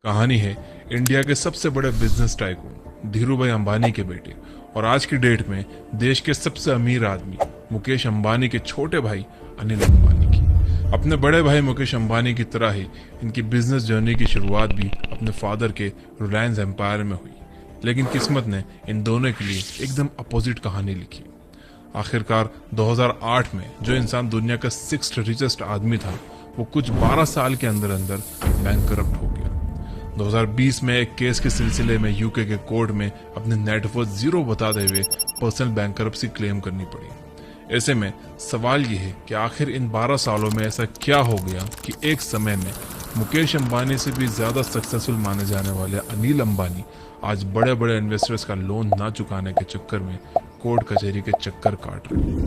कहानी है इंडिया के सबसे बड़े बिजनेस टाइकून धीरूभाई अंबानी के बेटे और आज की डेट में देश के सबसे अमीर आदमी मुकेश अंबानी के छोटे भाई अनिल अंबानी की। अपने बड़े भाई मुकेश अंबानी की तरह ही इनकी बिजनेस जर्नी की शुरुआत भी अपने फादर के रिलायंस एम्पायर में हुई, लेकिन किस्मत ने इन दोनों के लिए एकदम अपोजिट कहानी लिखी। आखिरकार 2008 में जो इंसान दुनिया का 6th रिचेस्ट आदमी था, वो कुछ 12 साल के अंदर अंदर बैंकरप्ट हो गया। 2020 में एक केस के सिलसिले में यूके के कोर्ट में अपने नेटवर्थ जीरो बताते हुए पर्सनल बैंकरप्सी क्लेम करनी पड़ी। ऐसे में सवाल ये है कि आखिर इन 12 सालों में ऐसा क्या हो गया कि एक समय में मुकेश अंबानी से भी ज्यादा सक्सेसफुल माने जाने वाले अनिल अंबानी आज बड़े बड़े इन्वेस्टर्स का लोन ना चुकाने के चक्कर में कोर्ट कचहरी के चक्कर काट रहे हैं।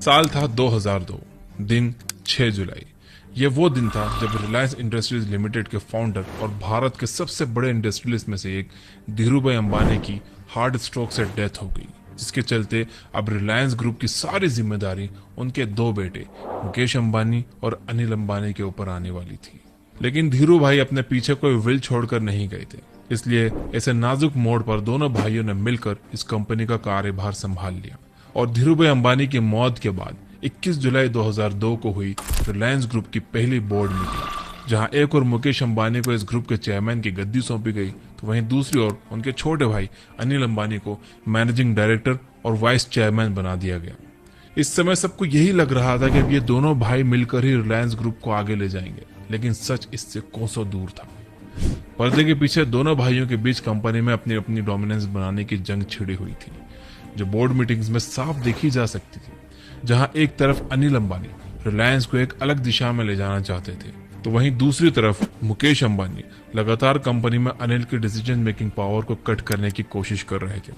साल था 2002, दिन 6 जुलाई। यह वो दिन था जब रिलायंस इंडस्ट्रीज लिमिटेड के फाउंडर और भारत के सबसे बड़े इंडस्ट्रियलिस्ट में से एक धीरूभाई अंबानी की हार्ट स्ट्रोक से डेथ हो गई, जिसके चलते अब रिलायंस ग्रुप की सारी जिम्मेदारी उनके दो बेटे मुकेश अंबानी और अनिल अंबानी के ऊपर आने वाली थी। लेकिन धीरू भाई अपने पीछे कोई विल छोड़कर नहीं गए थे, इसलिए ऐसे नाजुक मोड़ पर दोनों भाइयों ने मिलकर इस कंपनी का कार्यभार संभाल लिया। और धीरूभाई अंबानी की मौत के बाद 21 जुलाई 2002 को हुई रिलायंस ग्रुप की पहली बोर्ड मीटिंग, जहां एक और मुकेश अंबानी को इस ग्रुप के चेयरमैन की गद्दी सौंपी गई, तो वहीं दूसरी ओर उनके छोटे भाई अनिल अंबानी को मैनेजिंग डायरेक्टर और वाइस चेयरमैन बना दिया गया। इस समय सबको यही लग रहा था कि अब ये दोनों भाई मिलकर ही रिलायंस ग्रुप को आगे ले जाएंगे, लेकिन सच इससे कोसों दूर था। पर्दे के पीछे दोनों भाइयों के बीच कंपनी में अपनी अपनी डोमिनेंस बनाने की जंग छिड़ी हुई थी, जो बोर्ड मीटिंग्स में साफ देखी जा सकती थी। जहां एक तरफ अनिल अंबानी रिलायंस को एक अलग दिशा में ले जाना चाहते थे, तो वहीं दूसरी तरफ मुकेश अंबानी लगातार कंपनी में अनिल की डिसीजन मेकिंग पावर को कट करने की कोशिश कर रहे थे।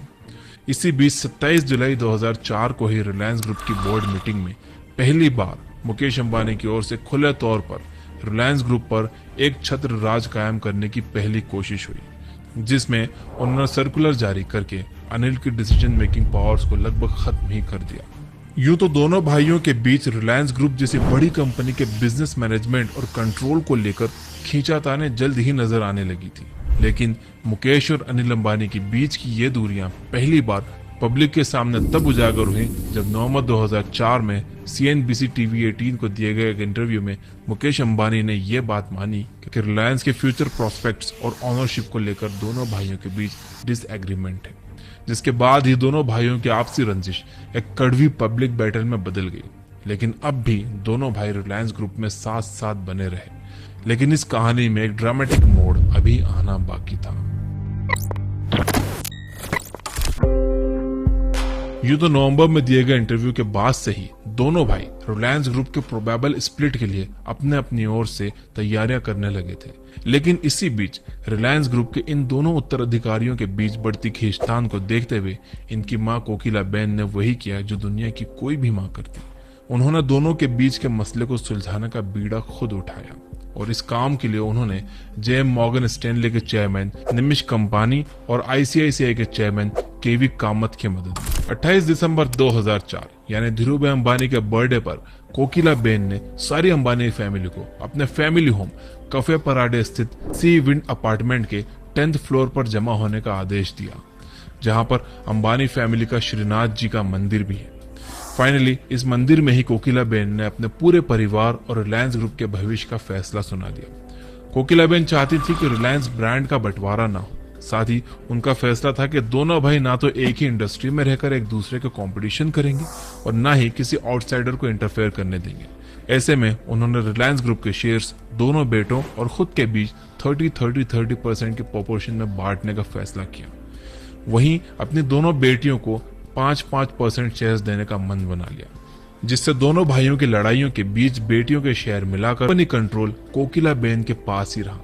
इसी बीच 27 जुलाई 2004 को ही रिलायंस ग्रुप की बोर्ड मीटिंग में पहली बार मुकेश अंबानी की ओर से खुले तौर पर रिलायंस ग्रुप पर एक छत्र राज कायम करने की पहली कोशिश हुई, जिसमें उन्होंने सर्कुलर जारी करके अनिल की डिसीजन मेकिंग पावर्स को लगभग खत्म ही कर दिया। यूं तो दोनों भाइयों के बीच रिलायंस ग्रुप जैसी बड़ी कंपनी के बिजनेस मैनेजमेंट और कंट्रोल को लेकर खींचाताने जल्द ही नजर आने लगी थी, लेकिन मुकेश और अनिल अंबानी के बीच की ये दूरियां पहली बार पब्लिक के सामने तब उजागर हुई जब नवंबर 2004 में CNBC TV 18 को दिए गए एक इंटरव्यू में मुकेश अंबानी ने यह बात मानी कि रिलायंस के फ्यूचर प्रोस्पेक्ट्स और ऑनरशिप को लेकर दोनों भाइयों के बीच डिसएग्रीमेंट है, जिसके बाद ही दोनों भाइयों की आपसी रंजिश एक कड़वी पब्लिक बैटल में बदल गई। लेकिन अब भी दोनों भाई रिलायंस ग्रुप में साथ साथ बने रहे, लेकिन इस कहानी में एक ड्रामेटिक मोड़ अभी आना बाकी था। यूं तो नवंबर में दिए गए इंटरव्यू के बाद से ही दोनों भाई रिलायंस ग्रुप के प्रोबेबल स्प्लिट के लिए अपने अपनी ओर से तैयारियां करने लगे थे, लेकिन इसी बीच रिलायंस ग्रुप के इन दोनों उत्तराधिकारियों के बीच बढ़ती खींचतान को देखते हुए इनकी मां कोकिलाबेन ने वही किया जो दुनिया की कोई भी मां करती। उन्होंने दोनों के बीच के मसले को सुलझाने का बीड़ा खुद उठाया, और इस काम के लिए उन्होंने JM मॉर्गन स्टैनले के चेयरमैन निमिश कंपानी और ICICI के चेयरमैन KV कामत की मदद ली। 28 दिसंबर 2004 यानी धीरूभाई अंबानी के बर्थडे पर कोकिलाबेन ने सारी अंबानी फैमिली को अपने फैमिली होम कफे पराडे स्थित सी विंड अपार्टमेंट के 10th फ्लोर पर जमा होने का आदेश दिया, जहां पर अंबानी फैमिली का श्रीनाथ जी का मंदिर भी है। फाइनली इस मंदिर में ही कोकिलाबेन ने अपने पूरे परिवार और रिलायंस ग्रुप के भविष्य का फैसला सुना दिया। कोकिलाबेन चाहती थी कि रिलायंस ब्रांड का बंटवारा ना हो, साथ ही उनका फैसला था कि दोनों भाई ना तो एक ही इंडस्ट्री में रहकर एक दूसरे के कंपटीशन करेंगे और ना ही किसी आउटसाइडर को इंटरफेयर करने देंगे। ऐसे में उन्होंने रिलायंस ग्रुप के शेयर्स दोनों बेटों और खुद के बीच 30% के प्रोपोर्शन में बांटने का फैसला किया। वहीं अपनी दोनों बेटियों को 5% शेयर्स देने का मन बना लिया, जिससे दोनों भाइयों की लड़ाइयों के बीच बेटियों के शेयर मिलाकर कंपनी कंट्रोल कोकिलाबेन के पास ही रहा।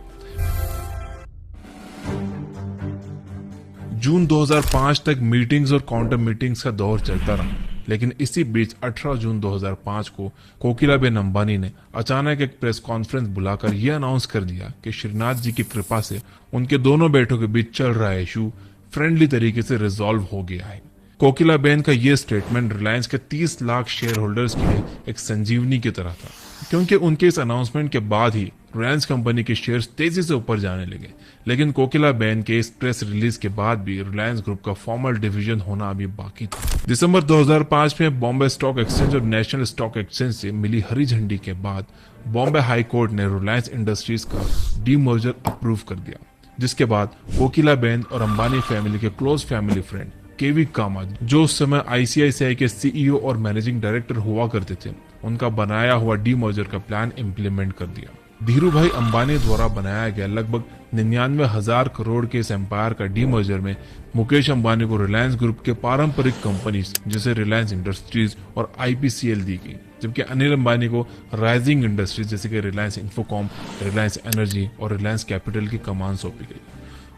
जून 2005 तक मीटिंग्स और काउंटर मीटिंग्स का दौर चलता रहा, लेकिन इसी बीच 18 जून 2005 को कोकिलाबेन अंबानी ने अचानक एक प्रेस कॉन्फ्रेंस बुलाकर यह अनाउंस कर दिया कि श्रीनाथ जी की कृपा से उनके दोनों बेटों के बीच चल रहा इशू फ्रेंडली तरीके से रिजॉल्व हो गया है। कोकिलाबेन का यह स्टेटमेंट रिलायंस के 30 लाख शेयर होल्डर्स के लिए एक संजीवनी की तरह था, क्योंकि उनके इस अनाउंसमेंट के बाद ही रिलायंस कंपनी के शेयर्स तेजी से ऊपर जाने लगे। लेकिन कोकिलाबेन के इस प्रेस रिलीज के बाद भी रिलायंस ग्रुप का फॉर्मल डिवीजन होना अभी बाकी था। दिसंबर 2005 में बॉम्बे स्टॉक एक्सचेंज और नेशनल स्टॉक एक्सचेंज से मिली हरी झंडी के बाद बॉम्बे हाई कोर्ट ने रिलायंस इंडस्ट्रीज का डीमर्जर अप्रूव कर दिया, जिसके बाद कोकिलाबेन और अंबानी फैमिली के क्लोज फैमिली फ्रेंड केवी कामा, जो उस समय आईसीआईसीआई के सीईओ और मैनेजिंग डायरेक्टर हुआ करते थे, उनका बनाया हुआ डीमर्जर का प्लान इंप्लीमेंट कर दिया। धीरूभाई अंबानी द्वारा बनाया गया लगभग 99,000 करोड़ के इस एम्पायर का डीमर्जर में मुकेश अंबानी को रिलायंस ग्रुप के पारंपरिक कंपनीज जैसे रिलायंस इंडस्ट्रीज और आईपीसीएल दी गई, जबकि अनिल अंबानी को राइजिंग इंडस्ट्रीज जैसे कि रिलायंस इन्फोकॉम, रिलायंस एनर्जी और रिलायंस कैपिटल की कमान सौंपी गई।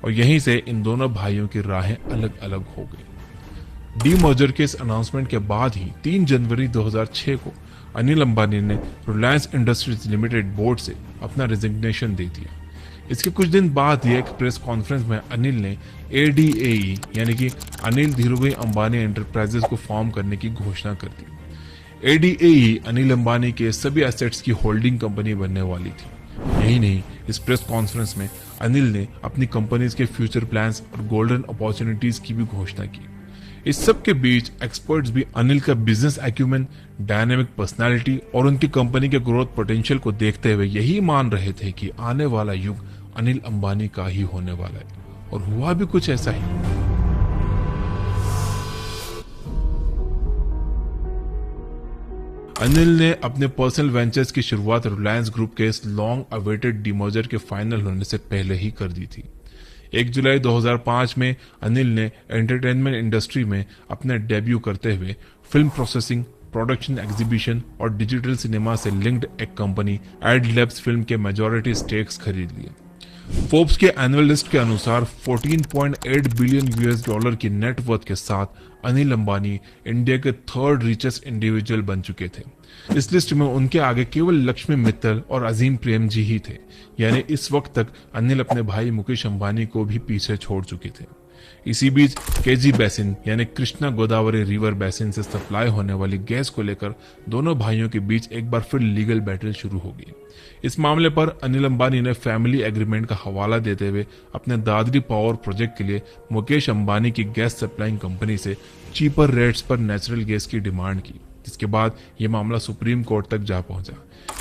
और यहीं से इन दोनों भाइयों की राहें अलग अलग हो गई। डीमर्जर के इस अनाउंसमेंट के बाद ही 3 जनवरी 2006 को अनिल अंबानी ने रिलायंस इंडस्ट्रीज लिमिटेड बोर्ड से अपना रेजिग्नेशन दे दिया। इसके कुछ दिन बाद ही एक प्रेस कॉन्फ्रेंस में अनिल ने एडीएई यानी कि अनिल धीरूभाई अंबानी एंटरप्राइजेस को फॉर्म करने की घोषणा कर दी। एडीएई अनिल अंबानी के सभी एसेट्स की होल्डिंग कंपनी बनने वाली थी। यही नहीं, इस प्रेस कॉन्फ्रेंस में अनिल ने अपनी कंपनीज के फ्यूचर प्लान्स और गोल्डन अपॉर्चुनिटीज की भी घोषणा की। इस सब के बीच एक्सपर्ट्स भी अनिल का बिजनेस एक्यूमेन, डायनेमिक पर्सनालिटी और उनकी कंपनी के ग्रोथ पोटेंशियल को देखते हुए यही मान रहे थे कि आने वाला युग अनिल अंबानी का ही होने वाला है, और हुआ भी कुछ ऐसा ही। अनिल ने अपने पर्सनल वेंचर्स की शुरुआत रिलायंस ग्रुप के इस लॉन्ग अवेटेड डीमर्जर के फाइनल होने से पहले ही कर दी थी। 1 जुलाई 2005 में अनिल ने एंटरटेनमेंट इंडस्ट्री में अपने डेब्यू करते हुए फिल्म प्रोसेसिंग, प्रोडक्शन, एग्जीबिशन और डिजिटल सिनेमा से लिंक्ड एक कंपनी एडलैब्स फिल्म के मेजॉरिटी स्टेक्स खरीद लिए। फोर्ब्स के एनुअल लिस्ट के अनुसार 14.8 बिलियन US डॉलर की नेटवर्थ के साथ अनिल अंबानी इंडिया के 3rd रिचेस्ट इंडिविजुअल बन चुके थे। इस लिस्ट में उनके आगे केवल लक्ष्मी मित्तल और अजीम प्रेमजी ही थे, यानी इस वक्त तक अनिल अपने भाई मुकेश अंबानी को भी पीछे छोड़ चुके थे। इसी बीच केजी बेसिन यानी कृष्णा गोदावरी रिवर बेसिन से सप्लाई होने वाली गैस को लेकर दोनों भाइयों के बीच एक बार फिर लीगल बैटल शुरू हो गई। इस मामले पर अनिल अंबानी ने फैमिली एग्रीमेंट का हवाला देते हुए अपने दादरी पावर प्रोजेक्ट के लिए मुकेश अंबानी की गैस सप्लाइंग कंपनी से चीपर रेट्स पर नेचुरल गैस की डिमांड की, जिसके बाद यह मामला सुप्रीम कोर्ट तक जा पहुंचा।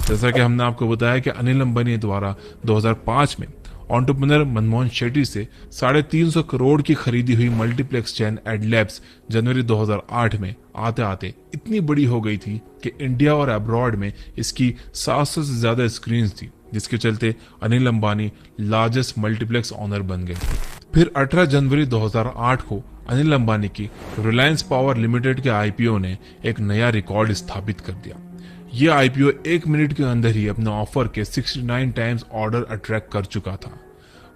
जैसा कि हमने आपको बताया कि अनिल अंबानी द्वारा 2005 में एंटरप्रेन्योर मनमोहन शेट्टी से 350 करोड़ की खरीदी हुई मल्टीप्लेक्स चैन एडलैब्स जनवरी 2008 में आते आते इतनी बड़ी हो गई थी कि इंडिया और अब्रॉड में इसकी 700 से ज्यादा स्क्रीन्स थी, जिसके चलते Anil Ambani largest multiplex owner बन गए। फिर 18 जनवरी 2008 को अनिल अंबानी की रिलायंस पावर लिमिटेड के आईपीओ ने एक नया रिकॉर्ड स्थापित कर दिया। यह आईपीओ 1 मिनट के अंदर ही अपने ऑफर के 69 टाइम्स ऑर्डर अट्रैक्ट कर चुका था।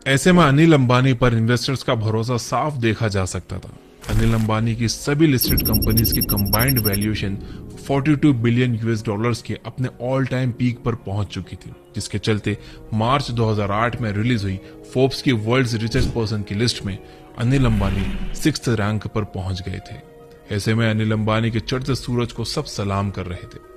ऐसे में अनिल अंबानी पर इन्वेस्टर्स का भरोसा साफ देखा जा सकता था। अनिल अंबानी की सभी लिस्टेड कंपनीज की combined valuation 42 billion US dollars के अपने ऑल टाइम पीक पर पहुंच चुकी थी, जिसके चलते मार्च 2008 में रिलीज हुई फोर्ब्स की वर्ल्ड्स रिचेस्ट पर्सन की लिस्ट में अनिल अंबानी 6th रैंक पर पहुंच गए थे। ऐसे में अनिल अंबानी के चढ़ते सूरज को सब सलाम कर रहे थे।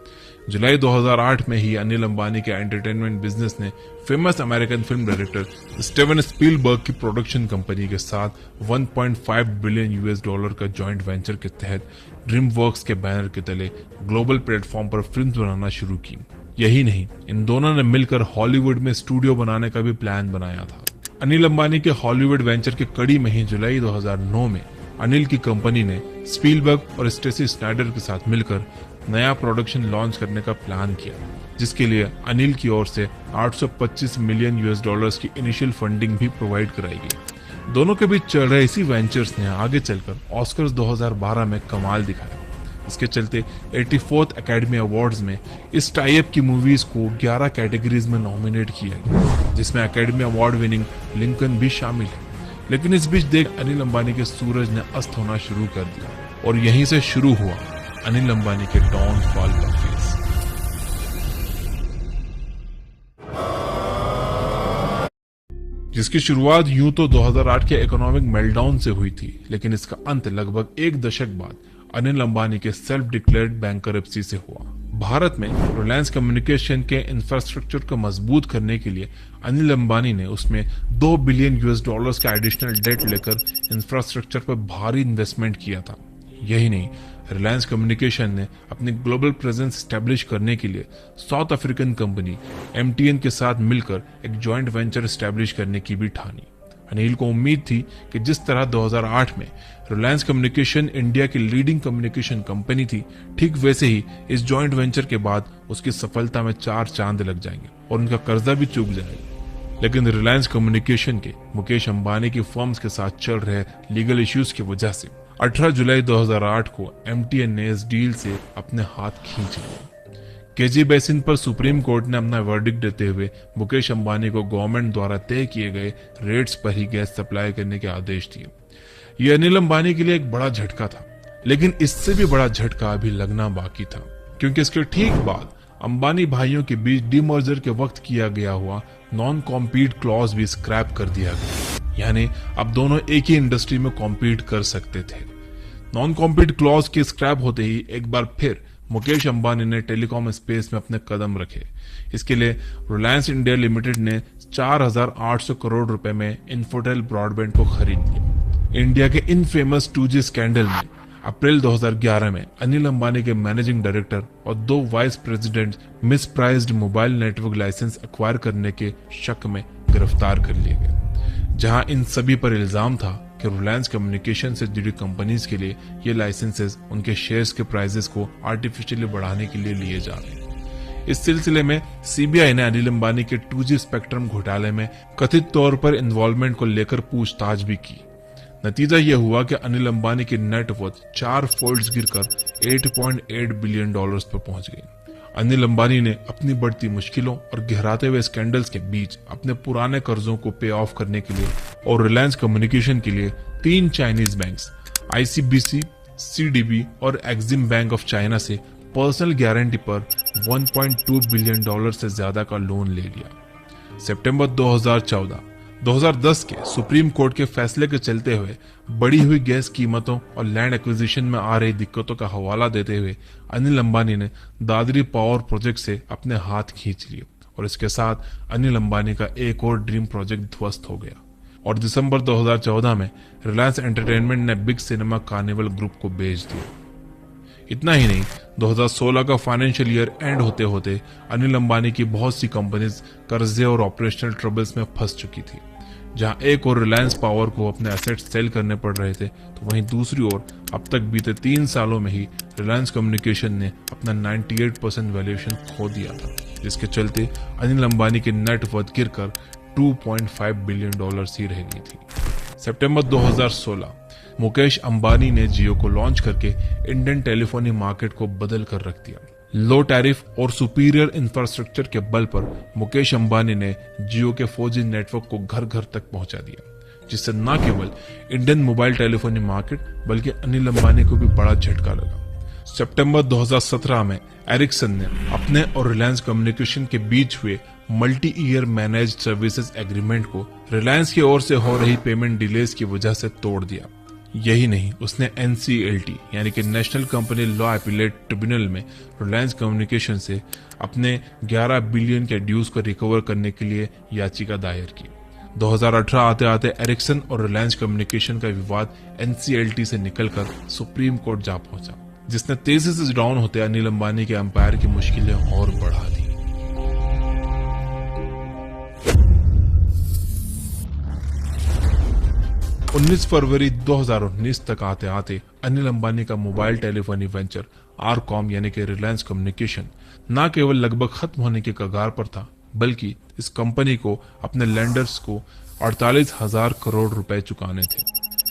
जुलाई 2008 में ही अनिल अंबानी के एंटरटेनमेंट बिजनेस ने famous American film director Steven Spielberg की प्रोडक्शन कंपनी के साथ 1.5 बिलियन US डॉलर का जॉइंट वेंचर के तहत ड्रीमवर्क्स के बैनर के तले ग्लोबल प्लेटफॉर्म पर फिल्म बनाना शुरू की। यही नहीं, इन दोनों ने मिलकर हॉलीवुड में स्टूडियो बनाने का भी प्लान बनाया था। अनिल अंबानी के हॉलीवुड वेंचर के कड़ी में ही जुलाई 2009 में अनिल की कंपनी ने स्पीलबर्ग और स्टेसी स्नाइडर के साथ मिलकर नया प्रोडक्शन लॉन्च करने का प्लान किया, जिसके लिए अनिल की ओर से 825 मिलियन US डॉलर्स की इनिशियल फंडिंग भी प्रोवाइड कराई गई। दोनों के बीच चल रहे इसी वेंचर्स ने आगे चलकर ऑस्कर्स 2012 में कमाल दिखाया। इसके चलते 84th एकेडमी अवार्ड्स में इस टाइप की मूवीज को 11 कैटेगरीज में नॉमिनेट किया गया, जिसमें एकेडमी अवार्ड विनिंग लिंकन भी शामिल है। लेकिन इस बीच देख अनिल अंबानी के सूरज ने अस्त होना शुरू कर दिया, और यहीं से शुरू हुआ अनिल अंबानी के डाउनफॉल का फेज। जिसकी शुरुआत यूं तो 2008 के इकोनॉमिक मेल्टडाउन से हुई थी, लेकिन इसका अंत लगभग 1 दशक बाद अनिल अंबानी के सेल्फ डिक्लेयर्ड बैंकरप्सी से हुआ। भारत में रिलायंस कम्युनिकेशन के इंफ्रास्ट्रक्चर को मजबूत करने के लिए अनिल अंबानी ने उसमें $2 बिलियन का एडिशनल डेट लेकर इंफ्रास्ट्रक्चर पर भारी इन्वेस्टमेंट किया था। यही नहीं, रिलायंस कम्युनिकेशन ने अपनी ग्लोबल प्रेजेंस स्टैब्लिश करने के लिए साउथ अफ्रीकन कंपनी MTN के साथ मिलकर एक जॉइंट वेंचर स्टैब्लिश करने की भी ठानी। अनिल को उम्मीद थी कि जिस तरह 2008 में रिलायंस कम्युनिकेशन इंडिया की लीडिंग कम्युनिकेशन कंपनी थी, ठीक वैसे ही इस जॉइंट वेंचर के बाद उसकी सफलता में 4 चांद लग जाएंगे और उनका कर्जा भी चूक जाएगा। लेकिन रिलायंस कम्युनिकेशन के मुकेश अंबानी की फर्म्स के साथ चल रहे लीगल इश्यूज की वजह से 18 जुलाई 2008 को MTN ने इस डील से अपने हाथ खींच लिए। केजी बेसिन पर सुप्रीम कोर्ट ने अपना वर्डिक्ट देते हुए मुकेश अंबानी को गवर्नमेंट द्वारा तय किए गए रेट्स पर ही गैस सप्लाई करने के आदेश दिए। यह अनिल अंबानी के लिए एक बड़ा झटका था, लेकिन इससे भी बड़ा झटका अभी लगना बाकी था, क्योंकि इसके ठीक बाद अंबानी भाइयों के बीच डीमर्जर के वक्त किया गया हुआ नॉन कॉम्पीट क्लॉज भी स्क्रैप कर दिया गया। यानी अब दोनों एक ही इंडस्ट्री में कॉम्पीट कर सकते थे। नॉन कॉम्पीट क्लॉज के स्क्रैप होते ही एक बार फिर मुकेश अंबानी ने टेलीकॉम स्पेस में अपने कदम रखे। इसके लिए रिलायंस इंडिया लिमिटेड ने 4,800 करोड़ रुपए में इन्फोटेल ब्रॉडबैंड को खरीद लिया। इंडिया के इनफेमस 2G स्कैंडल में अप्रैल 2011 में अनिल अंबानी के मैनेजिंग डायरेक्टर और 2 vice president mispriced mobile network license acquire करने के शक में गिरफ्तार कर लिए गए, जहां इन सभी पर इल्जाम था कि रिलायंस कम्युनिकेशन से जुड़ी कंपनीज के लिए ये लाइसेंसेस उनके शेयर्स के प्राइसेस को आर्टिफिशियली बढ़ाने के लिए लिए जा रहे हैं। इस सिलसिले में CBI ने अनिल अंबानी के 2G स्पेक्ट्रम घोटाले में कथित तौर पर इन्वॉल्वमेंट को लेकर पूछताछ भी की। नतीजा यह हुआ कि अनिल अंबानी की नेटवर्थ 4 फोल्ड्स गिरकर $8.8 बिलियन पर पहुंच गई। अनिल अंबानी ने अपनी बढ़ती मुश्किलों और गहराते हुए स्कैंडल्स के बीच अपने पुराने कर्जों को पे ऑफ करने के लिए और रिलायंस कम्युनिकेशन के लिए 3 चाइनीज बैंक्स ICBC, CDB और एक्सिम बैंक ऑफ चाइना से पर्सनल गारंटी पर $1.2 बिलियन से ज्यादा का लोन ले लिया। सितंबर 2010 के सुप्रीम कोर्ट के फैसले के चलते हुए बढ़ी हुई गैस कीमतों और लैंड एक्विजिशन में आ रही दिक्कतों का हवाला देते हुए अनिल अंबानी ने दादरी पावर प्रोजेक्ट से अपने हाथ खींच लिए और इसके साथ अनिल अंबानी का एक और ड्रीम प्रोजेक्ट ध्वस्त हो गया। और दिसंबर 2014 में रिलायंस एंटरटेनमेंट ने बिग सिनेमा कार्निवल ग्रुप को बेच दिया। इतना ही नहीं, 2016 का फाइनेंशियल ईयर एंड होते होते अनिल अंबानी की बहुत सी कंपनीज कर्जे और ऑपरेशनल ट्रबल्स में फंस चुकी थी। जहां एक और रिलायंस पावर को अपने एसेट्स सेल करने पड़ रहे थे, तो वहीं दूसरी ओर अब तक बीते 3 सालों में ही रिलायंस कम्युनिकेशन ने अपना 98% वैल्यूएशन खो दिया था, जिसके चलते अनिल अंबानी की नेटवर्थ गिरकर $2.5 बिलियन ही रह गई थी। सितंबर 2016 मुकेश अंबानी ने जियो को लॉन्च करके इंडियन टेलीफोनी मार्केट को बदल कर रख दिया। लो टैरिफ और सुपीरियर इंफ्रास्ट्रक्चर के बल पर मुकेश अंबानी ने जियो के 4G नेटवर्क को घर घर तक पहुंचा दिया, जिससे न केवल इंडियन मोबाइल टेलीफोनी मार्केट बल्कि अनिल अंबानी को भी बड़ा झटका लगा। सितंबर 2017 में एरिक्सन ने अपने और रिलायंस कम्युनिकेशन के बीच हुए multi year managed services agreement को रिलायंस की ओर से हो रही पेमेंट डिलेज की वजह से तोड़ दिया। यही नहीं, उसने NCLT यानी कि national company law appellate tribunal में रिलायंस कम्युनिकेशन से अपने 11 बिलियन के ड्यूज को रिकवर करने के लिए याचिका दायर की। 2018 आते आते एरिक्सन और रिलायंस कम्युनिकेशन का विवाद NCLT से निकलकर सुप्रीम कोर्ट जा पहुंचा, जिसने तेजी से डाउन होते अनिल अंबानी के अंपायर की मुश्किलें और बढ़ा दी। फरवरी 2019 तक आते आते अनिल अंबानी का मोबाइल टेलीफोनी वेंचर आरकॉम यानी कि रिलायंस कम्युनिकेशन न केवल लगभग खत्म होने के कगार पर था, बल्कि इस कंपनी को अपने लेंडर्स को 48,000 करोड़ रुपए चुकाने थे।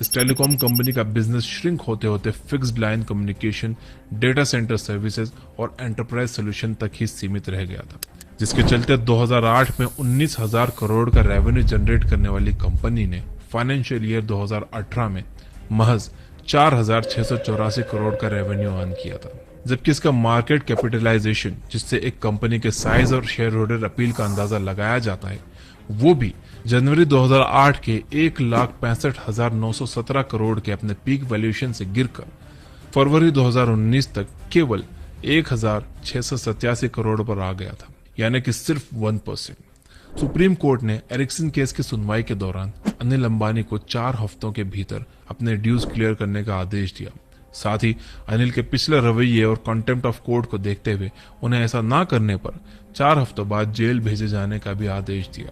इस टेलीकॉम कंपनी का बिजनेस श्रिंक होते होते fixed line communication, data centre services और एंटरप्राइज सोल्यूशन तक ही सीमित रह गया था, जिसके चलते 2008 में 19,000 करोड़ का रेवेन्यू जनरेट करने वाली कंपनी ने फाइनेंशियल ईयर 2018 में महज 4,684 करोड़ का रेवेन्यू अर्न किया था, जबकि इसका मार्केट कैपिटलाइजेशन, जिससे एक कंपनी के साइज और शेयर होल्डर अपील का अंदाजा लगाया जाता है, वो भी जनवरी 2008 के 1,65,917 करोड़ के अपने पीक वैल्यूएशन से गिरकर फरवरी 2019 तक केवल 1687 करोड़ पर आ गया था, यानी कि सिर्फ 1%। सुप्रीम कोर्ट ने एरिक्सन केस की सुनवाई के दौरान अनिल अंबानी को 4 हफ्तों के भीतर अपने ड्यूज क्लियर करने का आदेश दिया। साथ ही अनिल के पिछले रवैये और कंटेम्प्ट ऑफ कोर्ट को देखते हुए उन्हें ऐसा ना करने पर 4 हफ्तों बाद जेल भेजे जाने का भी आदेश दिया।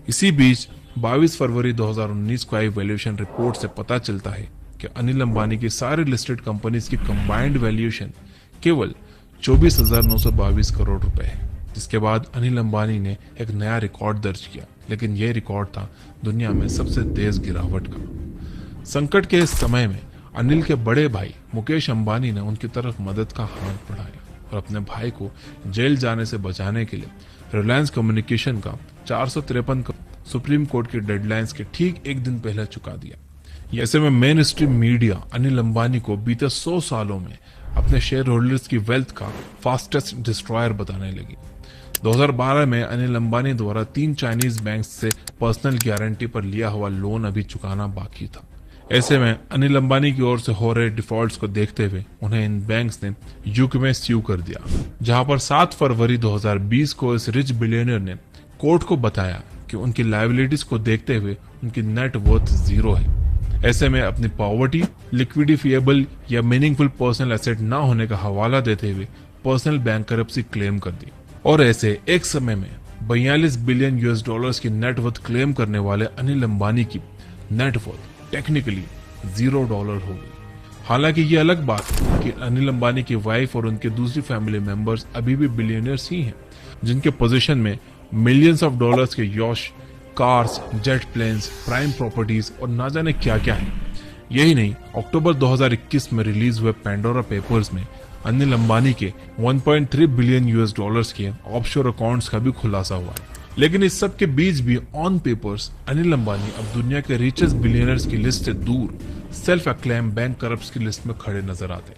इसी बीच 22 फरवरी 2019 को आई वैल्यूएशन रिपोर्ट से पता चलता है कि अनिल अंबानी की सारी लिस्टेड कंपनीज की कंबाइंड वैल्यूएशन केवल 24,922 करोड़ रुपए है, जिसके बाद अनिल अंबानी ने एक नया रिकॉर्ड दर्ज किया, लेकिन यह रिकॉर्ड था दुनिया में सबसे तेज गिरावट का। संकट के इस समय में अनिल के बड़े भाई मुकेश अंबानी ने उनकी तरफ मदद का हाथ बढ़ाया और अपने भाई को जेल जाने से बचाने के लिए रिलायंस कम्युनिकेशन का 453 सुप्रीम कोर्ट की डेडलाइंस के ठीक एक दिन पहले चुका दिया। ऐसे में main stream media Anil Ambani को बीते 100 सालों में अपने शेयर होल्डर्स की वेल्थ का फास्टेस्ट डिस्ट्रॉयर बताने लगी। 2012 में अनिल अंबानी द्वारा 3 चाइनीज बैंक से पर्सनल गारंटी पर लिया हुआ लोन अभी चुकाना बाकी था। ऐसे में अनिल अंबानी की ओर से हो रहे डिफॉल्ट्स को देखते हुए उन्हें इन बैंक्स ने यूके में स्यू कर दिया, जहां पर 7 फरवरी 2020 को इस रिच बिलियनर ने कोर्ट को बताया कि उनकी लायबिलिटीज को देखते हुए उनकी नेट वर्थ 0 है। ऐसे में अपनी पॉवर्टी, लिक्विडिफिएबल या मीनिंगफुल पर्सनल एसेट ना होने का हवाला देते हुए पर्सनल बैंकरप्सी क्लेम कर दी। और ऐसे एक समय में 42 बिलियन यूएस डॉलर्स की नेटवर्थ क्लेम करने वाले अनिल अंबानी की नेटवर्थ टेक्निकली $0 हो गई। हालांकि ये अलग बात है कि अनिल अंबानी की वाइफ और उनके दूसरी फैमिली मेंबर्स अभी भी बिलियनर्स ही हैं, जिनके पोजीशन में मिलियंस ऑफ डॉलर्स के यॉश, cars, jet planes, prime properties और ना जाने क्या क्या है। यही नहीं, अक्टूबर 2021 में रिलीज हुए पैंडोरा पेपर्स में अनिल अंबानी के 1.3 बिलियन यूएस डॉलर्स के ऑफशोर अकाउंट्स का भी खुलासा हुआ है। लेकिन इस सब के बीच भी ऑन पेपर्स अनिल अंबानी अब दुनिया के रिचेस्ट बिलियनर्स की लिस्ट से दूर सेल्फ अक्लेम बैंक करप्ट्स की लिस्ट में खड़े नजर आते हैं।